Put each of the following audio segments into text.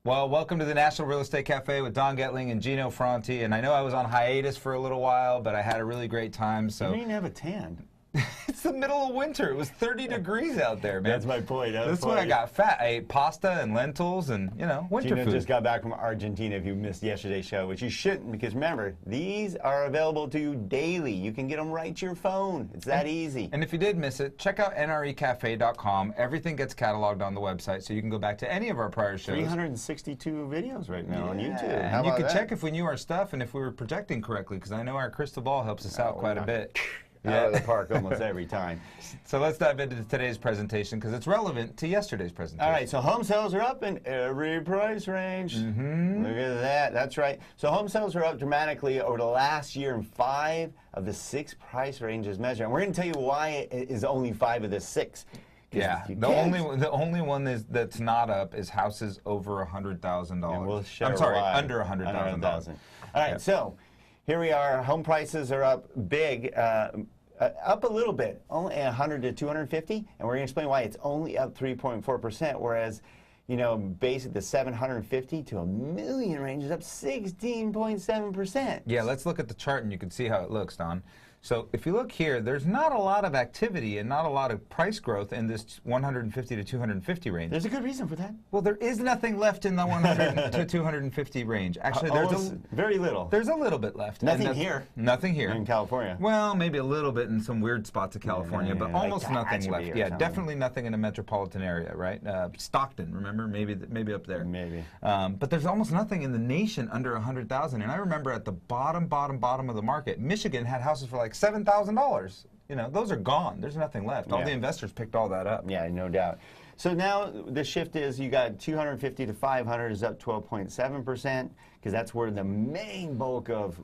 Well, welcome to the National Real Estate Cafe with Don Getling and Gino Franti. And I know I was on hiatus for a little while, but I had a really great time. So you didn't have a tan. It's the middle of winter. It was 30 degrees out there, man. That's my point. That's why I got fat. I ate pasta and lentils and, winter Gino food. just got back from Argentina if you missed yesterday's show, which you shouldn't, because remember, these are available to you daily. You can get them right to your phone. It's that easy. And if you did miss it, check out nrecafe.com. Everything gets cataloged on the website, so you can go back to any of our prior shows. 362 videos right now on YouTube. And you can check if we knew our stuff and if we were projecting correctly, because I know our crystal ball helps us out quite a bit. Out of the park almost every time. So let's dive into today's presentation because it's relevant to yesterday's presentation. All right, so home sales are up in every price range. Look at that. That's right. So home sales are up dramatically over the last year in 5 of the 6 price ranges measured. And we're going to tell you why it is only 5 of the 6. Yeah, the only one that's not up is houses over $100,000. We'll share I'm sorry, why. under $100,000. All right, so here we are. Home prices are up big, up a little bit, only 100 to 250, and we're going to explain why it's only up 3.4%, whereas, basically the 750 to $1 million range is up 16.7%. Yeah, let's look at the chart and you can see how it looks, Don. So if you look here, there's not a lot of activity and not a lot of price growth in this 150 to 250 range. There's a good reason for that. Well, there is nothing left in the 100 to 250 range. Actually, there's very little. There's a little bit left. Nothing here. Nothing here. In California. Well, maybe a little bit in some weird spots of California, but almost like nothing left. Yeah, definitely nothing in the metropolitan area, right? Stockton, remember? Maybe up there. Maybe. But there's almost nothing in the nation under 100,000. And I remember at the bottom of the market, Michigan had houses for like $7,000. Those are gone. There's nothing left. All the investors picked all that up. Yeah, no doubt. So now the shift is you got 250 to 500 is up 12.7%, because that's where the main bulk of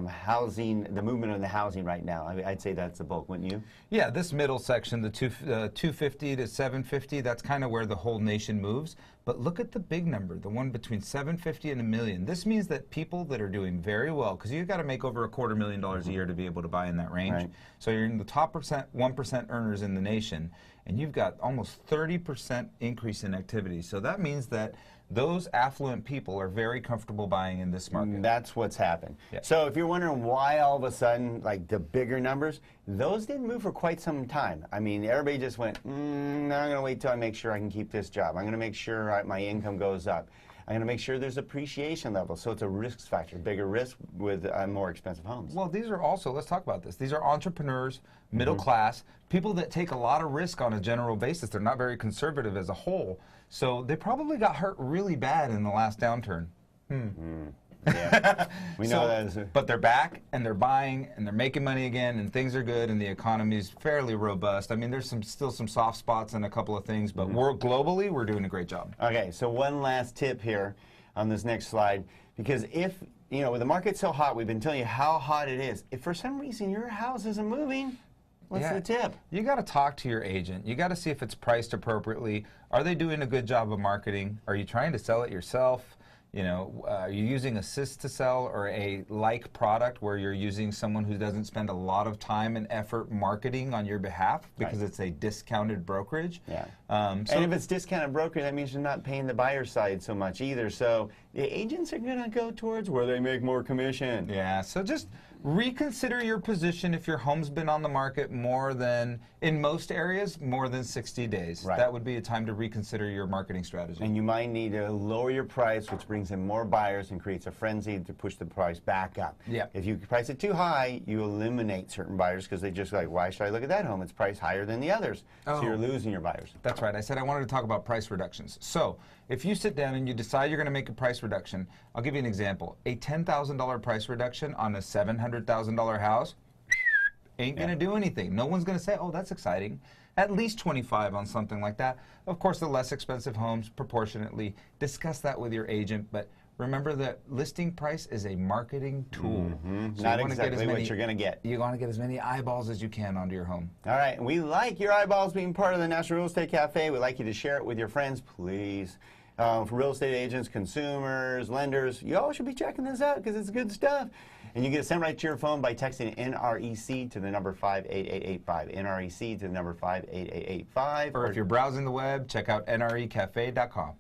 housing, the movement of the housing right now. I mean, I'd say that's the bulk, wouldn't you? Yeah, this middle section, the 250 to 750, that's kind of where the whole nation moves. But look at the big number, the one between 750 and $1 million. This means that people that are doing very well, because you've got to make over $250,000 a year to be able to buy in that range. Right. So you're in the top 1% earners in the nation, and you've got almost 30% increase in activity. So that means that those affluent people are very comfortable buying in this market. That's what's happened. Yeah. So if you're wondering why all of a sudden, like the bigger numbers, those didn't move for quite some time. I mean, everybody just went, no, I'm going to wait till I make sure I can keep this job. I'm going to make sure my income goes up. I'm going to make sure there's appreciation level. So it's a risk factor, bigger risk with more expensive homes. Well, these are also, let's talk about this. These are entrepreneurs, middle class, people that take a lot of risk on a general basis. They're not very conservative as a whole. So they probably got hurt really bad in the last downturn. Yeah, we know that. But they're back, and they're buying, and they're making money again, and things are good, and the economy's fairly robust. I mean, there's still some soft spots and a couple of things, but globally, we're doing a great job. Okay, so one last tip here on this next slide, because if, with the market so hot, we've been telling you how hot it is. If for some reason your house isn't moving, what's the tip? You got to talk to your agent. You got to see if it's priced appropriately. Are they doing a good job of marketing? Are you trying to sell it yourself? Are you using assist to sell or a like product where you're using someone who doesn't spend a lot of time and effort marketing on your behalf because it's a discounted brokerage? Yeah. And if it's discounted brokerage, that means you're not paying the buyer side so much either. So the agents are going to go towards where they make more commission. Yeah. So just reconsider your position if your home's been on the market in most areas, more than 60 days. Right. That would be a time to reconsider your marketing strategy. And you might need to lower your price, which brings in more buyers and creates a frenzy to push the price back up. Yeah. If you price it too high, you eliminate certain buyers because they just like, why should I look at that home? It's priced higher than the others. So you're losing your buyers. That's right. I said I wanted to talk about price reductions. So if you sit down and you decide you're going to make a price reduction, I'll give you an example. A $10,000 price reduction on a $700,000 house ain't going to do anything. No one's going to say, oh, that's exciting. At least 25 on something like that. Of course, the less expensive homes, proportionately, discuss that with your agent. But remember that listing price is a marketing tool. So not exactly what you're going to get. You want to get as many eyeballs as you can onto your home. All right. And we like your eyeballs being part of the National Real Estate Cafe. We'd like you to share it with your friends, please. For real estate agents, consumers, lenders, you all should be checking this out because it's good stuff. And you get it sent right to your phone by texting NREC to the number 58885. NREC to the number 58885. Or if you're browsing the web, check out nrecafe.com.